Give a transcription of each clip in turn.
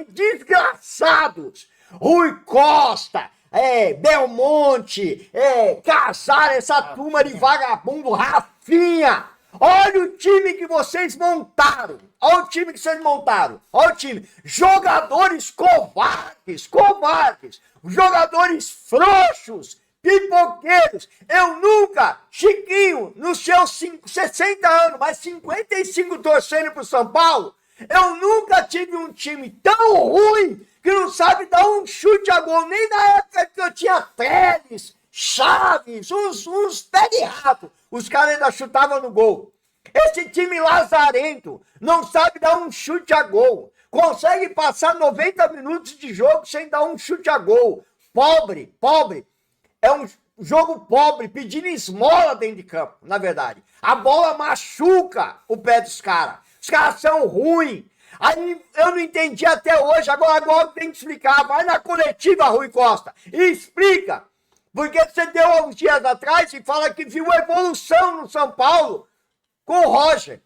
desgraçados. Rui Costa, Belmonte, Casares, essa turma de vagabundo, Rafinha. Olha o time que vocês montaram. Olha o time que vocês montaram. Olha o time. Jogadores covardes. Jogadores frouxos, pipoqueiros. Eu nunca, Chiquinho, nos seus 60 anos, mas 55 torcendo pro São Paulo, eu nunca tive um time tão ruim que não sabe dar um chute a gol. Nem na época que eu tinha Teles, Chaves, uns pé de rato. Os caras ainda chutavam no gol. Esse time lazarento não sabe dar um chute a gol. Consegue passar 90 minutos de jogo sem dar um chute a gol. Pobre. É um jogo pobre, pedindo esmola dentro de campo, na verdade. A bola machuca o pé dos caras. Os caras são ruins. Aí eu não entendi até hoje, agora tem que explicar. Vai na coletiva, Rui Costa, e explica. Porque você deu há uns dias atrás e fala que viu evolução no São Paulo com o Roger.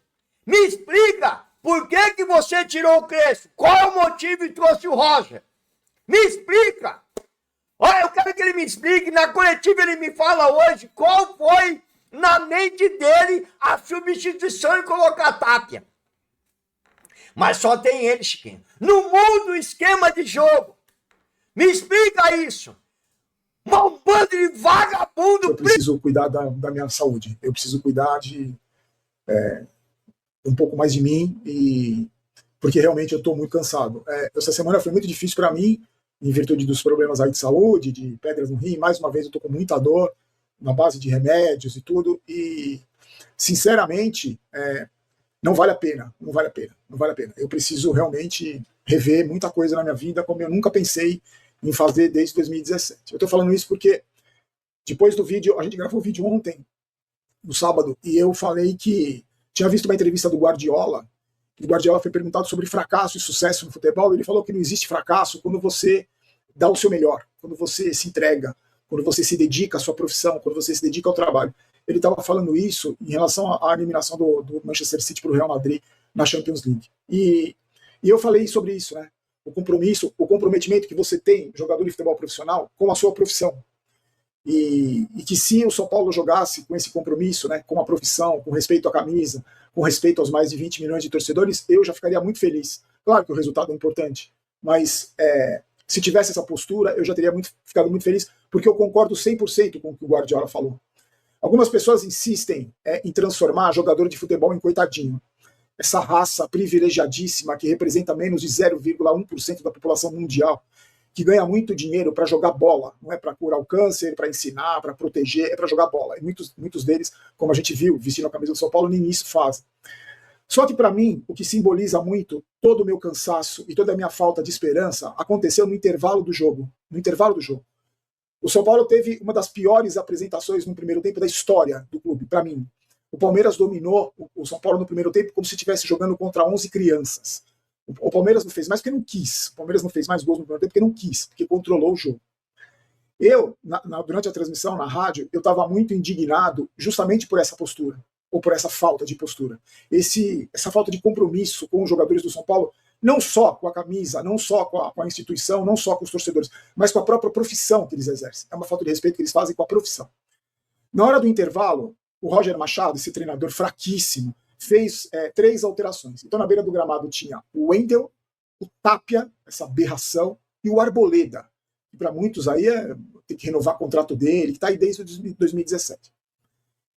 Me explica por que você tirou o Crespo. Qual é o motivo e trouxe o Roger? Me explica. Olha, eu quero que ele me explique. Na coletiva ele me fala hoje qual foi na mente dele a substituição e colocar a Tapia. Mas só tem ele, Chiquinho. Não muda o esquema de jogo. Me explica isso. Um bando de vagabundo. Eu preciso cuidar da minha saúde. Eu preciso cuidar de um pouco mais de mim, porque realmente eu estou muito cansado. Essa semana foi muito difícil para mim, em virtude dos problemas aí de saúde, de pedras no rim. Mais uma vez eu estou com muita dor, na base de remédios e tudo. E, sinceramente, não vale a pena. Eu preciso realmente rever muita coisa na minha vida, como eu nunca pensei em fazer desde 2017. Eu estou falando isso porque depois do vídeo, a gente gravou o vídeo ontem, no sábado, e eu falei que tinha visto uma entrevista do Guardiola, e o Guardiola foi perguntado sobre fracasso e sucesso no futebol, e ele falou que não existe fracasso quando você dá o seu melhor, quando você se entrega, quando você se dedica à sua profissão, quando você se dedica ao trabalho. Ele estava falando isso em relação à eliminação do Manchester City para o Real Madrid na Champions League. E eu falei sobre isso, né? O comprometimento que você tem, jogador de futebol profissional, com a sua profissão. E que se o São Paulo jogasse com esse compromisso, né, com a profissão, com respeito à camisa, com respeito aos mais de 20 milhões de torcedores, eu já ficaria muito feliz. Claro que o resultado é importante, mas se tivesse essa postura, eu já teria ficado muito feliz, porque eu concordo 100% com o que o Guardiola falou. Algumas pessoas insistem em transformar jogador de futebol em coitadinho. Essa raça privilegiadíssima que representa menos de 0,1% da população mundial, que ganha muito dinheiro para jogar bola, não é para curar o câncer, para ensinar, para proteger, é para jogar bola. E muitos deles, como a gente viu, vestindo a camisa do São Paulo, nem isso fazem. Só que para mim, o que simboliza muito todo o meu cansaço e toda a minha falta de esperança aconteceu no intervalo do jogo. No intervalo do jogo. O São Paulo teve uma das piores apresentações no primeiro tempo da história do clube, para mim. O Palmeiras dominou o São Paulo no primeiro tempo como se estivesse jogando contra 11 crianças. O Palmeiras não fez mais porque não quis. O Palmeiras não fez mais gols no primeiro tempo porque não quis, porque controlou o jogo. Eu, durante a transmissão na rádio, eu estava muito indignado justamente por essa postura, ou por essa falta de postura. Essa falta de compromisso com os jogadores do São Paulo, não só com a camisa, não só com a instituição, não só com os torcedores, mas com a própria profissão que eles exercem. É uma falta de respeito que eles fazem com a profissão. Na hora do intervalo, o Roger Machado, esse treinador fraquíssimo, fez 3 alterações. Então, na beira do gramado tinha o Wendel, o Tapia, essa aberração, e o Arboleda, que para muitos aí tem que renovar o contrato dele, que está aí desde 2017.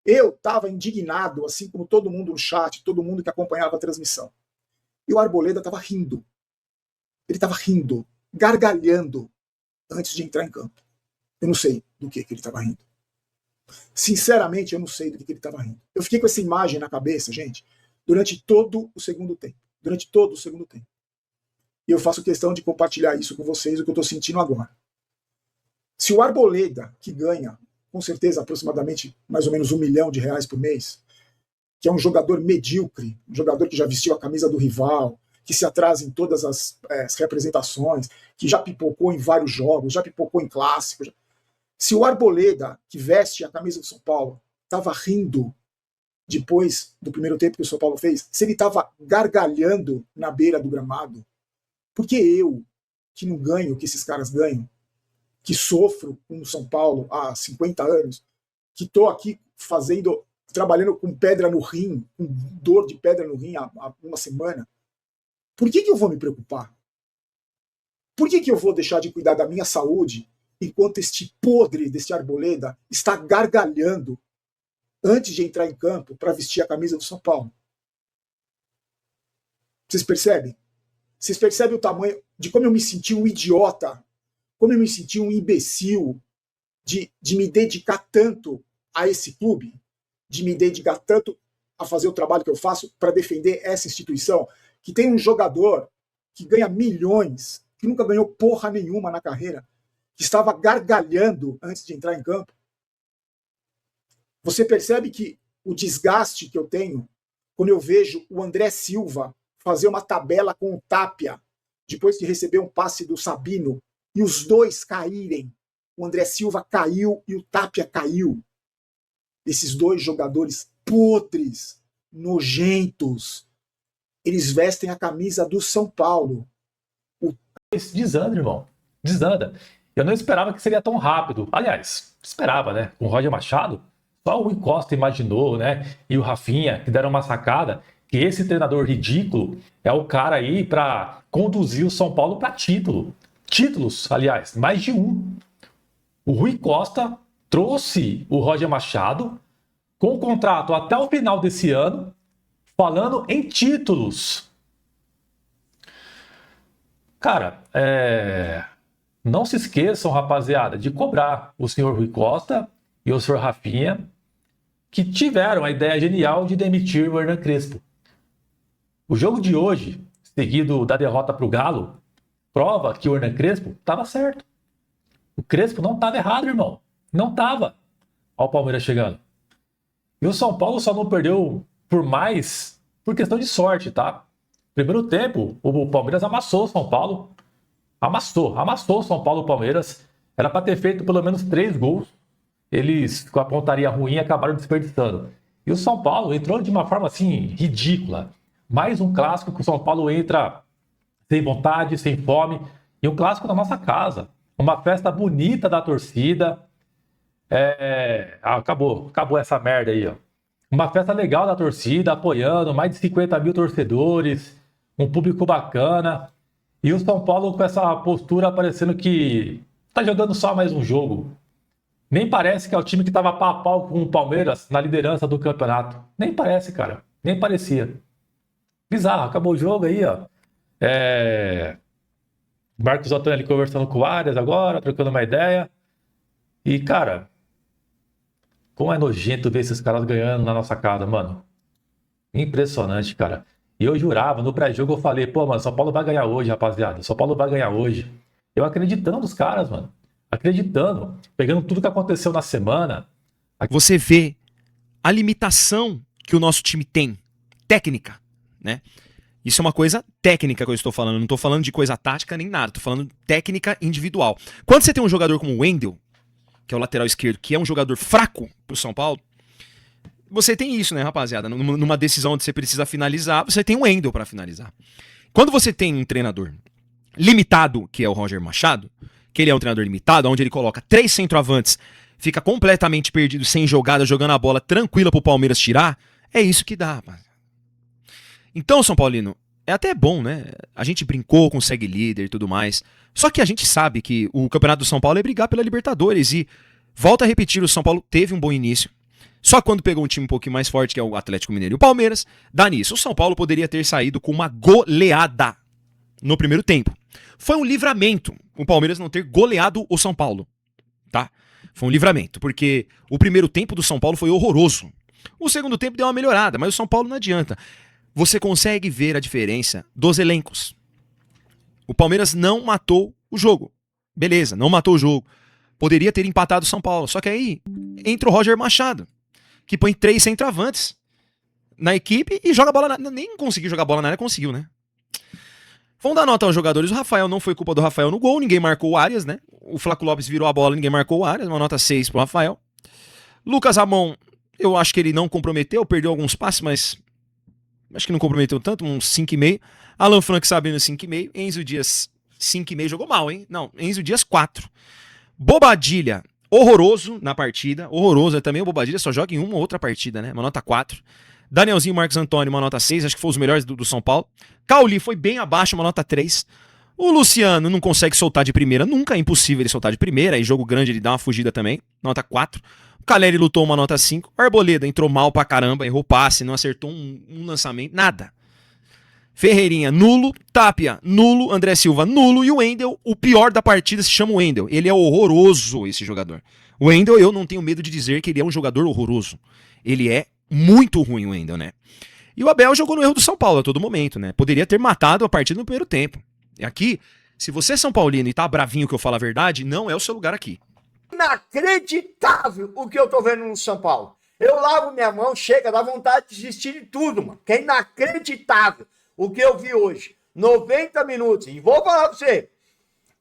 Eu estava indignado, assim como todo mundo no chat, todo mundo que acompanhava a transmissão. E o Arboleda estava rindo. Ele estava rindo, gargalhando, antes de entrar em campo. Eu não sei do que ele estava rindo. Sinceramente, eu não sei do que ele estava rindo. Eu fiquei com essa imagem na cabeça, gente, durante todo o segundo tempo. Durante todo o segundo tempo. E eu faço questão de compartilhar isso com vocês, o que eu estou sentindo agora. Se o Arboleda, que ganha, com certeza, aproximadamente mais ou menos R$1 milhão por mês, que é um jogador medíocre, um jogador que já vestiu a camisa do rival, que se atrasa em todas as representações, que já pipocou em vários jogos, já pipocou em clássicos. Se o Arboleda, que veste a camisa do São Paulo, estava rindo depois do primeiro tempo que o São Paulo fez, se ele estava gargalhando na beira do gramado? Porque eu, que não ganho o que esses caras ganham, que sofro com o São Paulo há 50 anos, que estou aqui trabalhando com pedra no rim, com dor de pedra no rim há uma semana, por que eu vou me preocupar? Por que eu vou deixar de cuidar da minha saúde enquanto este podre deste Arboleda está gargalhando antes de entrar em campo para vestir a camisa do São Paulo? Vocês percebem? Vocês percebem o tamanho de como eu me senti um idiota, como eu me senti um imbecil de me dedicar tanto a esse clube, de me dedicar tanto a fazer o trabalho que eu faço para defender essa instituição, que tem um jogador que ganha milhões, que nunca ganhou porra nenhuma na carreira, que estava gargalhando antes de entrar em campo. Você percebe que o desgaste que eu tenho quando eu vejo o André Silva fazer uma tabela com o Tapia, depois de receber um passe do Sabino, e os dois caírem. O André Silva caiu e o Tapia caiu. Esses dois jogadores podres, nojentos, eles vestem a camisa do São Paulo. Desanda, irmão. Desanda. Eu não esperava que seria tão rápido. Aliás, esperava, né? Com o Roger Machado, só o Rui Costa imaginou, né? E o Rafinha, que deram uma sacada, que esse treinador ridículo é o cara aí para conduzir o São Paulo para título. Títulos, aliás, mais de um. O Rui Costa trouxe o Roger Machado com o contrato até o final desse ano, falando em títulos. Cara, não se esqueçam, rapaziada, de cobrar o senhor Rui Costa e o senhor Rafinha, que tiveram a ideia genial de demitir o Hernan Crespo. O jogo de hoje, seguido da derrota para o Galo, prova que o Hernan Crespo estava certo. O Crespo não estava errado, irmão. Não estava. Olha o Palmeiras chegando. E o São Paulo só não perdeu por questão de sorte, tá? Primeiro tempo, o Palmeiras amassou o São Paulo. Amassou o São Paulo, o Palmeiras. Era para ter feito pelo menos 3 gols. Eles, com a pontaria ruim, acabaram desperdiçando. E o São Paulo entrou de uma forma assim, ridícula. Mais um clássico que o São Paulo entra sem vontade, sem fome. E um clássico na nossa casa. Uma festa bonita da torcida. Acabou essa merda aí, ó. Uma festa legal da torcida, apoiando, mais de 50 mil torcedores, um público bacana. E o São Paulo com essa postura parecendo que tá jogando só mais um jogo. Nem parece que é o time que tava pau a pau com o Palmeiras na liderança do campeonato. Nem parece, cara. Nem parecia. Bizarro, acabou o jogo aí, ó. Marcos Antônio ali conversando com o Arias agora, trocando uma ideia. E, cara, como é nojento ver esses caras ganhando na nossa casa, mano. Impressionante, cara. E eu jurava, no pré-jogo eu falei, pô, mano, São Paulo vai ganhar hoje, rapaziada. São Paulo vai ganhar hoje. Eu acreditando nos caras, mano. Acreditando. Pegando tudo que aconteceu na semana. Você vê a limitação que o nosso time tem. Técnica, né? Isso é uma coisa técnica que eu estou falando. Eu não estou falando de coisa tática nem nada. Estou falando técnica individual. Quando você tem um jogador como o Wendel, que é o lateral esquerdo, que é um jogador fraco pro São Paulo, você tem isso, né, rapaziada? Numa decisão onde você precisa finalizar, você tem o Wendel para finalizar. Quando você tem um treinador limitado, que é o Roger Machado, que ele é um treinador limitado, onde ele coloca 3 centroavantes, fica completamente perdido, sem jogada, jogando a bola tranquila pro Palmeiras tirar, é isso que dá, rapaz. Então, São Paulino, é até bom, né? A gente brincou com o segue líder e tudo mais. Só que a gente sabe que o Campeonato do São Paulo é brigar pela Libertadores. E, volta a repetir, o São Paulo teve um bom início. Só quando pegou um time um pouquinho mais forte, que é o Atlético Mineiro e o Palmeiras, dá nisso. O São Paulo poderia ter saído com uma goleada no primeiro tempo. Foi um livramento o Palmeiras não ter goleado o São Paulo, tá? Foi um livramento, porque o primeiro tempo do São Paulo foi horroroso. O segundo tempo deu uma melhorada, mas o São Paulo não adianta. Você consegue ver a diferença dos elencos. O Palmeiras não matou o jogo. Beleza, não matou o jogo. Poderia ter empatado o São Paulo. Só que aí entra o Roger Machado, que põe 3 centroavantes na equipe e joga a bola na... Nem conseguiu jogar a bola na área, conseguiu, né? Vamos dar nota aos jogadores. O Rafael, não foi culpa do Rafael no gol, ninguém marcou o Arias, né? O Flaco Lopes virou a bola, ninguém marcou o Arias, uma nota 6 pro Rafael. Lucas Ramon Eu acho que ele não comprometeu, perdeu alguns passes, mas acho que não comprometeu tanto, uns 5,5. Alan Franco Sabino 5,5. Enzo Dias 5,5. Jogou mal, hein? Não, Enzo Dias 4. Bobadilha, horroroso na partida. Horroroso também. O Bobadilha só joga em uma ou outra partida, né? Uma nota 4. Danielzinho Marcos Antônio, uma nota 6. Acho que foi os melhores do São Paulo. Cauli foi bem abaixo, uma nota 3. O Luciano não consegue soltar de primeira nunca. É impossível ele soltar de primeira. Em jogo grande ele dá uma fugida também. Nota 4. O Caleri lutou uma nota 5. O Arboleda entrou mal pra caramba. Errou passe, não acertou um lançamento. Nada. Ferreirinha, nulo. Tapia, nulo. André Silva, nulo. E o Wendel, o pior da partida, se chama Wendel. Ele é horroroso, esse jogador. O Wendel, eu não tenho medo de dizer que ele é um jogador horroroso. Ele é muito ruim, o Wendel, né? E o Abel jogou no erro do São Paulo a todo momento, né? Poderia ter matado a partida no primeiro tempo. E aqui, se você é São Paulino e tá bravinho que eu falo a verdade, não é o seu lugar aqui. Inacreditável o que eu tô vendo no São Paulo. Eu lavo minha mão, chega, dá vontade de desistir de tudo, mano. Que é inacreditável o que eu vi hoje. 90 minutos. E vou falar pra você,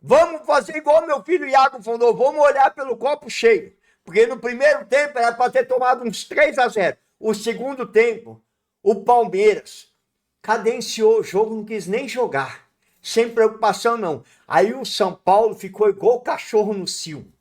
vamos fazer igual meu filho Iago falou, vamos olhar pelo copo cheio. Porque no primeiro tempo era para ter tomado uns 3-0. O segundo tempo, o Palmeiras cadenciou o jogo, não quis nem jogar. Sem preocupação, não. Aí o São Paulo ficou igual cachorro no cio.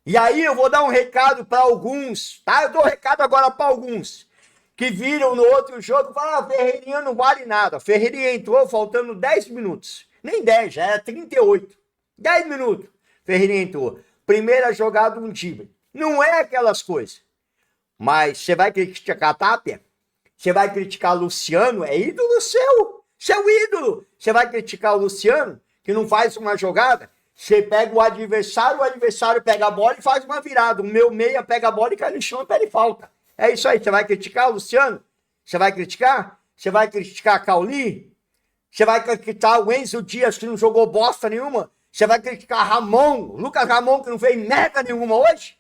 E aí eu vou dar um recado para alguns, tá? Eu dou um recado agora para alguns que viram no outro jogo e falaram, Ferreirinha não vale nada. Ferreirinha entrou faltando 10 minutos. Nem 10, já era 38. 10 minutos. Ferreirinha entrou. Primeira jogada, um time. Não é aquelas coisas. Mas você vai criticar a Tapia? Você vai criticar o Luciano? É ídolo seu. Seu ídolo. Você vai criticar o Luciano, que não faz uma jogada? Você pega o adversário pega a bola e faz uma virada. O meu meia pega a bola e cai no chão e pede falta. É isso aí. Você vai criticar o Luciano? Você vai criticar? Você vai criticar a Cauli? Você vai criticar o Enzo Dias, que não jogou bosta nenhuma? Você vai criticar Ramon, Lucas Ramon, que não fez merda nenhuma hoje?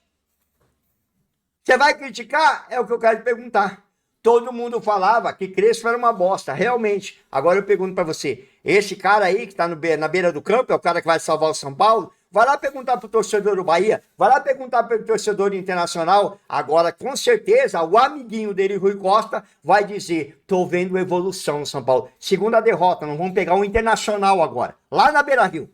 Você vai criticar? É o que eu quero te perguntar. Todo mundo falava que Crespo era uma bosta, realmente. Agora eu pergunto pra você, esse cara aí que tá na beira do campo, é o cara que vai salvar o São Paulo? Vai lá perguntar pro torcedor do Bahia, vai lá perguntar pro torcedor Internacional. Agora, com certeza, o amiguinho dele, Rui Costa, vai dizer, tô vendo evolução no São Paulo. Segunda derrota, não vamos pegar o Internacional agora, lá na Beira-Rio.